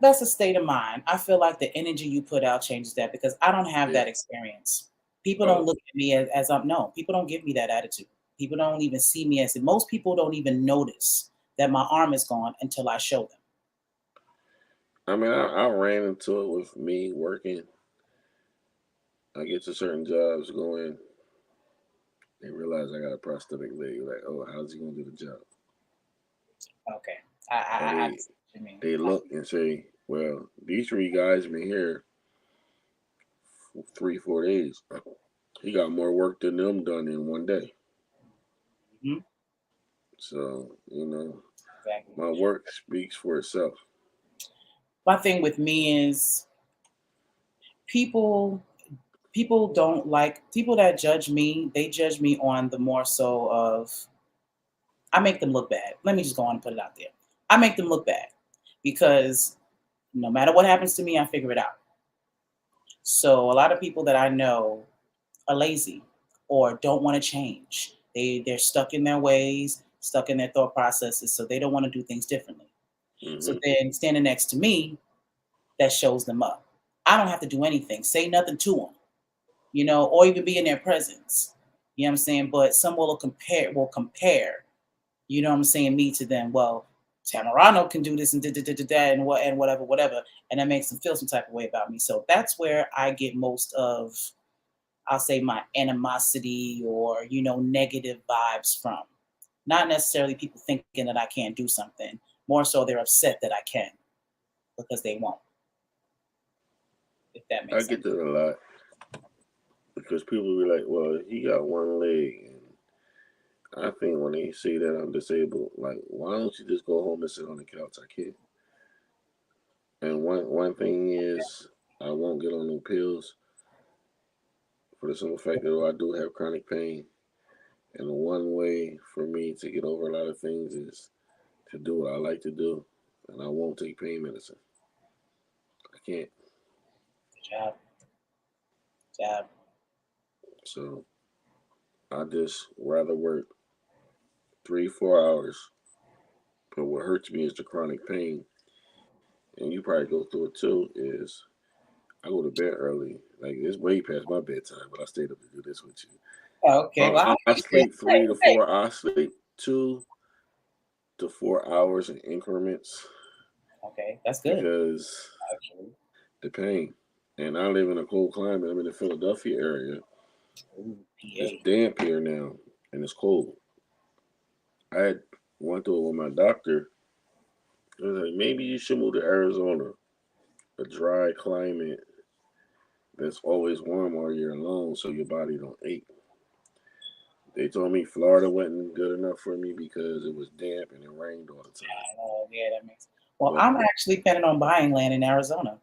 That's a state of mind. I feel like the energy you put out changes that because I don't have that experience. People don't look at me as I'm no. People don't give me that attitude. People don't even see me as it. Most people don't even notice that my arm is gone until I show them. I mean, I ran into it with me working. I get to certain jobs going. They realize I got a prosthetic leg. Like, oh, how's he gonna do the job? Okay, they look and say, well, these three guys been here for 3-4 days. He got more work than them done in one day. So, my work speaks for itself. My thing with me is people don't like people that judge me. They judge me on the more so of I make them look bad. Let me just go on and put it out there. I make them look bad because no matter what happens to me, I figure it out. So a lot of people that I know are lazy or don't want to change. They're stuck in their ways, stuck in their thought processes, so they don't want to do things differently. So then standing next to me, that shows them up. I don't have to do anything, say nothing to them, or even be in their presence. You know what I'm saying? But some will compare, you know what I'm saying, me to them. Well, Tamarano can do this and that and whatever. And that makes them feel some type of way about me. So that's where I get most of, I'll say, my animosity or, negative vibes from. Not necessarily people thinking that I can't do something. More so they're upset that I can because they won't. If that makes I sense. get that a lot because people be like, well, he got one leg. And I think when they say that I'm disabled, like, why don't you just go home and sit on the couch? I can't. And one thing is, I won't get on no pills for the simple fact that I do have chronic pain. And the one way for me to get over a lot of things is to do what I like to do. And I won't take pain medicine. I can't. Good job. So I just rather work 3-4 hours. But what hurts me is the chronic pain. And you probably go through it too, is I go to bed early. Like, it's way past my bedtime, but I stayed up to do this with you. Okay, well, I sleep 3 to 4. I sleep 2 to 4 hours in increments. Okay, that's good. Because actually, the pain. And I live in a cold climate. I'm in the Philadelphia area. Ooh, It's damp here now, and it's cold. I had went through it with my doctor. It was like, maybe you should move to Arizona, a dry climate that's always warm all year long, so your body don't ache. They told me Florida wasn't good enough for me because it was damp and it rained all the time. Oh, yeah, that makes. Well, But I'm actually planning on buying land in Arizona.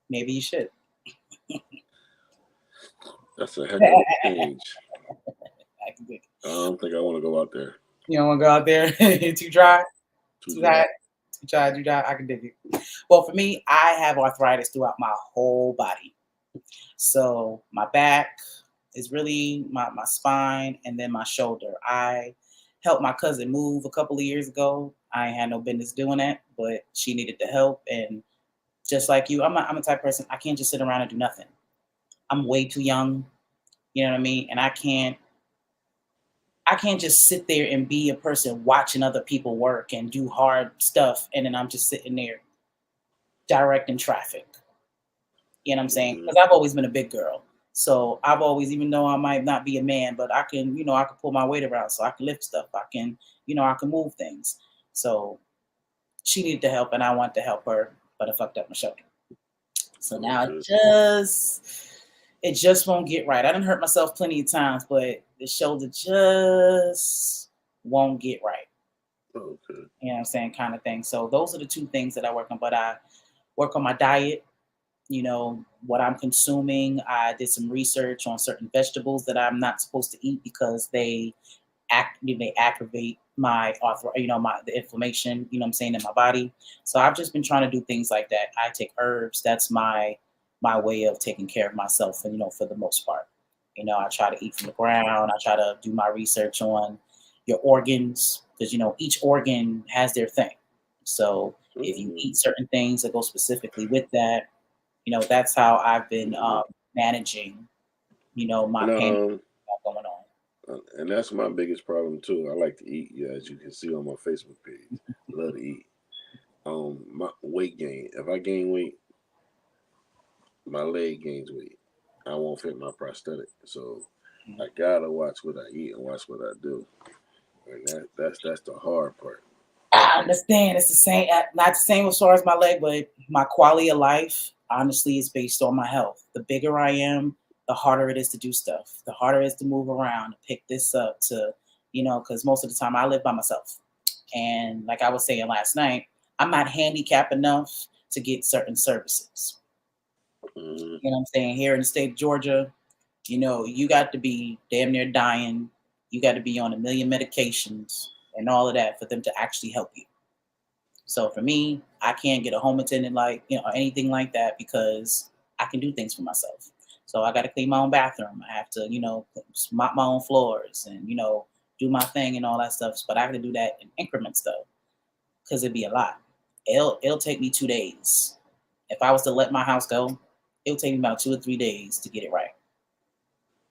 Maybe you should. that's a heck of a change. I don't think I want to go out there. You don't want to go out there? Too dry? Too hot? Too dry? I can dig it. Well, for me, I have arthritis throughout my whole body. So my back is really my spine and then my shoulder. I helped my cousin move a couple of years ago. I ain't had no business doing that, but she needed the help. And just like you, I'm a type of person, I can't just sit around and do nothing. I'm way too young, you know what I mean? And I can't just sit there and be a person watching other people work and do hard stuff. And then I'm just sitting there directing traffic. You know what I'm saying? Because I've always been a big girl. So I've always, even though I might not be a man, but I can, I can pull my weight around, so I can lift stuff. I can, I can move things. So she needed the help and I wanted to help her, but I fucked up my shoulder. So now it just won't get right. I done hurt myself plenty of times, but the shoulder just won't get right. Okay. You know what I'm saying? Kind of thing. So those are the two things that I work on, but I work on my diet. What I'm consuming. I did some research on certain vegetables that I'm not supposed to eat because they aggravate my the inflammation, what I'm saying, in my body. So I've just been trying to do things like that. I take herbs. That's my way of taking care of myself, and for the most part. I try to eat from the ground. I try to do my research on your organs because each organ has their thing. So if you eat certain things that go specifically with that, that's how I've been managing, my pain going on. And that's my biggest problem too. I like to eat, as you can see on my Facebook page. Love to eat. My weight gain. If I gain weight, my leg gains weight. I won't fit my prosthetic. So I gotta watch what I eat and watch what I do. And that's the hard part. I understand. It's the same, not the same as far as my leg, but my quality of life, honestly, is based on my health. The bigger I am, the harder it is to do stuff. The harder it is to move around, to pick this up, because most of the time I live by myself. And like I was saying last night, I'm not handicapped enough to get certain services. Mm-hmm. You know what I'm saying? Here in the state of Georgia, you know, you got to be damn near dying. You got to be on a million medications and all of that for them to actually help you. So for me, I can't get a home attendant like, you know, or anything like that because I can do things for myself. So I got to clean my own bathroom. I have to, you know, mop my own floors and, you know, do my thing and all that stuff. But I have to do that in increments though, because it'd be a lot. It'll take me 2 days. If I was to let my house go, it'll take me about 2 or 3 days to get it right.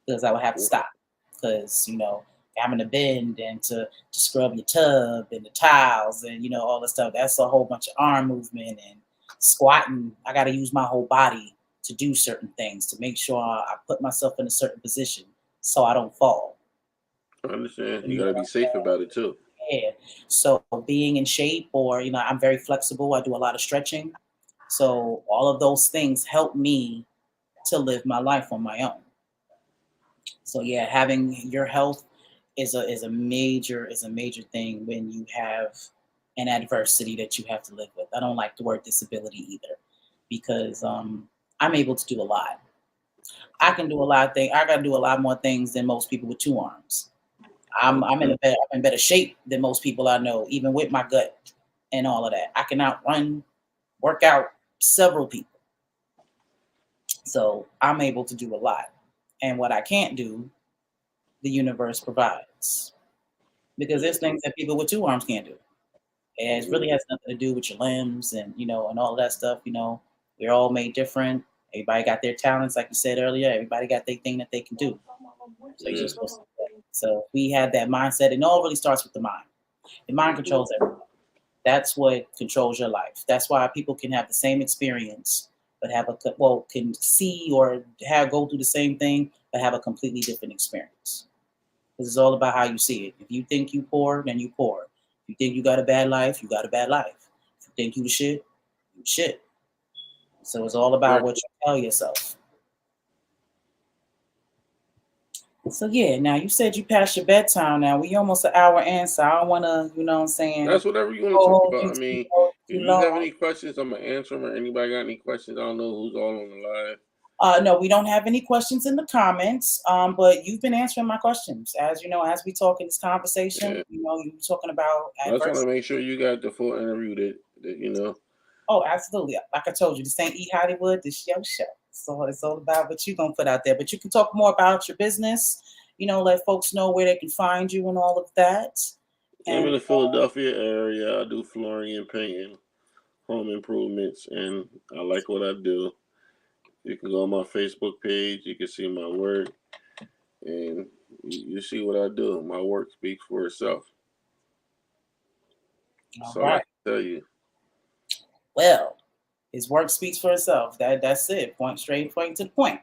Because I would have to stop. Because, you know, having to bend and to scrub your tub and the tiles and, you know, all the stuff, that's a whole bunch of arm movement and squatting. I got to use my whole body to do certain things to make sure I put myself in a certain position so I don't fall. I understand. You You know got to what be I'm safe saying? about it too. Yeah. So being in shape, or, you know, I'm very flexible. I do a lot of stretching. So all of those things help me to live my life on my own. So yeah, having your health is a major thing when you have an adversity that you have to live with. I don't like the word disability either, because I'm able to do a lot. I can do a lot of things. I got to do a lot more things than most people with 2 arms. I'm in better shape than most people I know, even with my gut and all of that. I can outrun, work out several people. So I'm able to do a lot. And what I can't do, the universe provides. Because there's things that people with 2 arms can't do. And it really has nothing to do with your limbs and, you know, and all of that stuff. You know, we're all made different. Everybody got their talents, like you said earlier. Everybody got their thing that they can do. So you're Yeah. just supposed to do that. So we have that mindset. It all really starts with the mind. The mind controls everything. That's what controls your life. That's why people can have the same experience, but can see or go through the same thing, but have a completely different experience. This is all about how you see it. If you think you poor, then you poor. If you think you got a bad life, you got a bad life. If you think you shit, you shit. So it's all about what you tell yourself. So yeah, now you said you passed your bedtime. Now we almost an hour in, so I don't want to, you know what I'm saying, That's whatever you want to talk hold about. you I mean, too if you have long. any questions, I'm gonna answer them. Or anybody got any questions? I don't know who's all on the live. No, we don't have any questions in the comments, but you've been answering my questions. As you know, as we talk in this conversation, Yeah. you know, you're talking about I just want to adversity. make sure you got the full interview that you know. Oh, absolutely. Like I told you, this ain't Eat Hollywood, this your show. So it's all about what you're going to put out there. But you can talk more about your business, you know, let folks know where they can find you and all of that. I'm in And the Philadelphia area. I do flooring and painting, home improvements, and I like what I do. You can go on my Facebook page. You can see my work, and you see what I do. My work speaks for itself. all That's all I right. can tell you. Well, his work speaks for itself. That's it. Point to the point.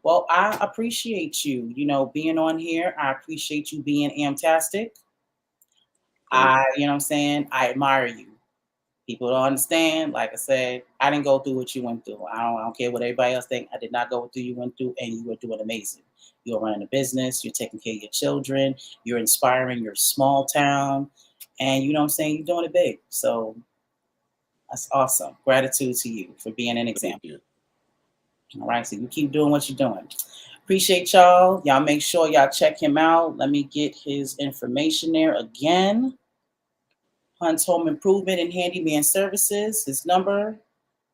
Well, I appreciate you, you know, being on here. I appreciate you being AMPtastic. You know what I'm saying? I admire you. People don't understand. Like I said, I didn't go through what you went through. I don't care what everybody else think. I did not go through you went through, and you were doing amazing. You're running a business. You're taking care of your children. You're inspiring your small town, and you know what I'm saying. You're doing it big. So that's awesome. Gratitude to you for being an Thank example. you. All right, so you keep doing what you're doing. Appreciate y'all. Y'all make sure y'all check him out. Let me get his information there again. Hunt's Home Improvement and Handyman Services. His number,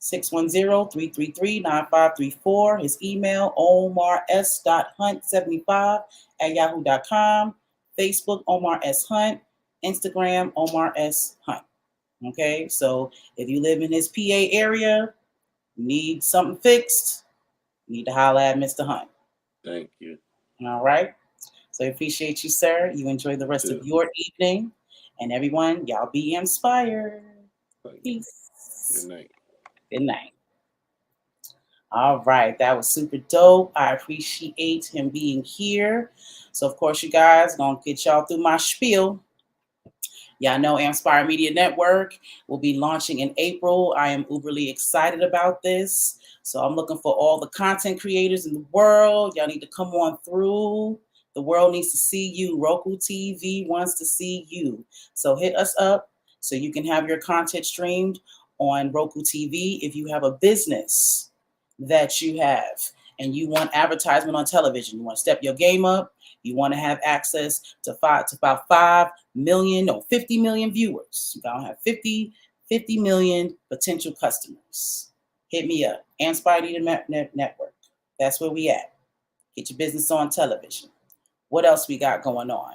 610-333-9534. His email, omars.hunt75@yahoo.com. Facebook, Omar S. Hunt. Instagram, Omar S. Hunt. Okay, so if you live in his PA area, need something fixed, you need to holler at Mr. Hunt. Thank you. All right. So I appreciate you, sir. You enjoy the rest of your evening. And everyone, y'all be inspired. Peace. Good night. Good night. All right. That was super dope. I appreciate him being here. So, of course, you guys, going to get y'all through my spiel. Y'all know Ampspire Media Network will be launching in April. I am uberly excited about this. So I'm looking for all the content creators in the world. Y'all need to come on through. The world needs to see you. Roku TV wants to see you. So hit us up so you can have your content streamed on Roku TV. If you have a business that you have, and you want advertisement on television, you want to step your game up, you want to have access to about 5 million or 50 million viewers. You're going to have 50 million potential customers. Hit me up. AMPspirationTTV Network. That's where we at. Get your business on television. What else we got going on?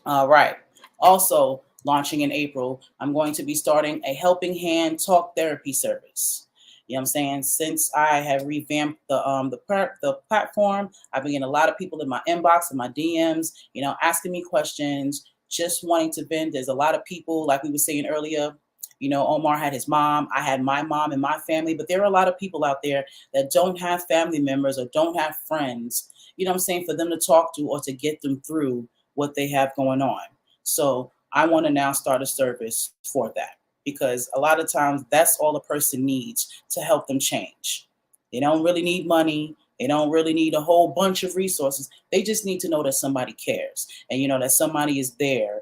All right. Also, launching in April, I'm going to be starting a helping hand talk therapy service. You know what I'm saying? Since I have revamped the platform, I've been getting a lot of people in my inbox and my DMs, asking me questions, just wanting to vent. There's a lot of people, like we were saying earlier, Omar had his mom, I had my mom and my family, but there are a lot of people out there that don't have family members or don't have friends, for them to talk to or to get them through what they have going on. So I want to now start a service for that, because a lot of times that's all a person needs to help them change. They don't really need money. They don't really need a whole bunch of resources. They just need to know that somebody cares, and that somebody is there,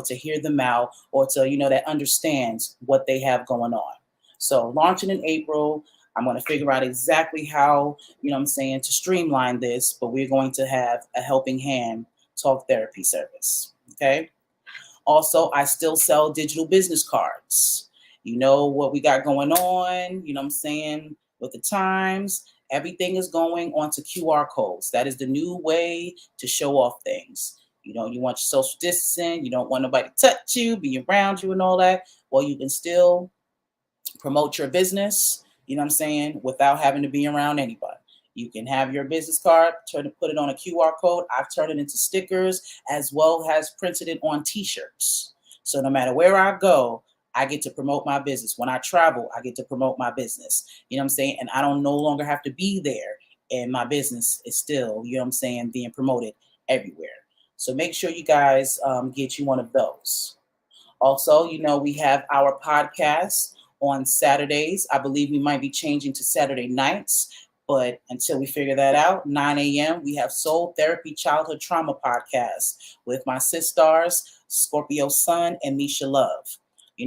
to hear them out, or to, that understands what they have going on. So launching in April, I'm going to figure out exactly how, to streamline this, but we're going to have a helping hand talk therapy service. Okay. Also, I still sell digital business cards. You know what we got going on, with the times. Everything is going onto QR codes. That is the new way to show off things. You want your social distancing. You don't want nobody to touch you, be around you and all that. Well, you can still promote your business, without having to be around anybody. You can have your business card, put it on a QR code. I've turned it into stickers, as well as printed it on t-shirts. So no matter where I go, I get to promote my business. When I travel, I get to promote my business. And I don't no longer have to be there. And my business is still, being promoted everywhere. So make sure you guys get you one of those. Also, we have our podcast on Saturdays. I believe we might be changing to Saturday nights, but until we figure that out, 9 a.m., we have Soul Therapy Childhood Trauma Podcast with my sisters, Scorpio Sun and Misha Love.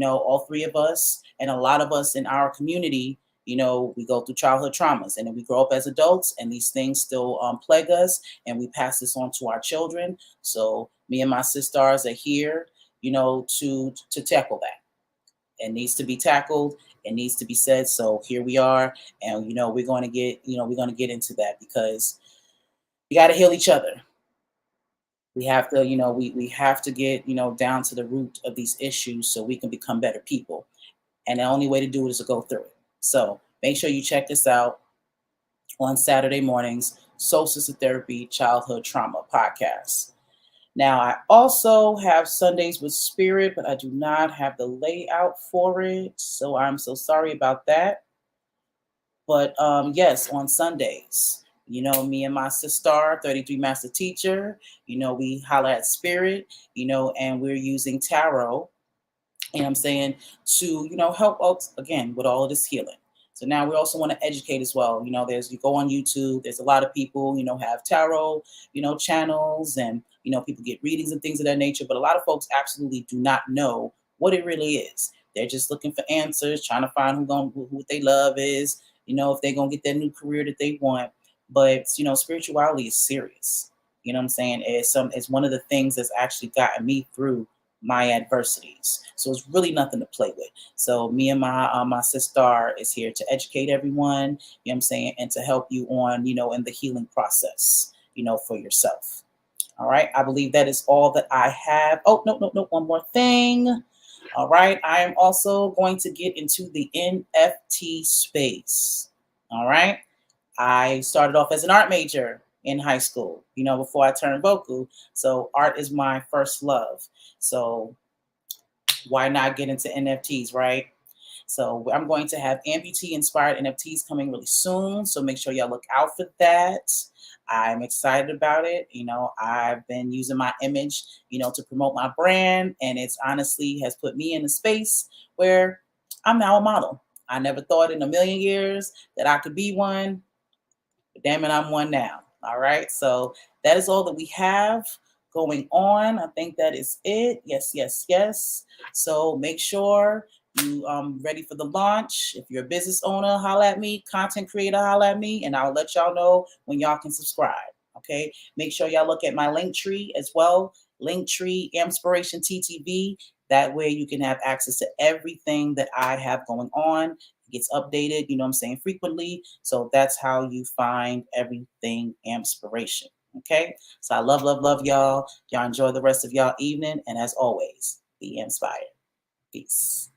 All three of us and a lot of us in our community, we go through childhood traumas, and then we grow up as adults, and these things still plague us, and we pass this on to our children. So me and my sisters are here, to tackle that. It needs to be tackled. It needs to be said. So here we are, and we're going to get into that, because we got to heal each other. We have to, we have to get, down to the root of these issues so we can become better people. And the only way to do it is to go through it. So make sure you check this out on Saturday mornings, Soul Sister Therapy Childhood Trauma Podcast. Now, I also have Sundays with Spirit, but I do not have the layout for it. So I'm so sorry about that. But yes, on Sundays, me and my sister, 33 Master Teacher, we holler at Spirit, and we're using tarot, to, help us, again, with all of this healing. So now we also want to educate as well. You go on YouTube, there's a lot of people, have tarot, channels, and, people get readings and things of that nature. But a lot of folks absolutely do not know what it really is. They're just looking for answers, trying to find who they love is, if they're going to get that new career that they want. But, spirituality is serious. It's one of the things that's actually gotten me through my adversities. So it's really nothing to play with. So me and my sister is here to educate everyone, and to help you on, in the healing process, for yourself. All right. I believe that is all that I have. Oh, no. One more thing. All right. I am also going to get into the NFT space. All right. I started off as an art major in high school, before I turned vocal. So art is my first love. So why not get into NFTs, right? So I'm going to have amputee inspired NFTs coming really soon. So make sure y'all look out for that. I'm excited about it. I've been using my image, to promote my brand. And it's honestly has put me in a space where I'm now a model. I never thought in a million years that I could be one. But damn it, I'm one now. All right. So that is all that we have going on. I think that is it. Yes. So make sure you ready for the launch. If you're a business owner, holla at me. Content creator, holla at me, and I'll let y'all know when y'all can subscribe. Okay, make sure y'all look at my link tree as well. Link tree, AMPspirationTTV. That way you can have access to everything that I have going on. It gets updated, you know what I'm saying, frequently. So that's how you find everything Ampspiration. Okay, so I love y'all. Y'all enjoy the rest of y'all evening, and as always, be inspired. Peace.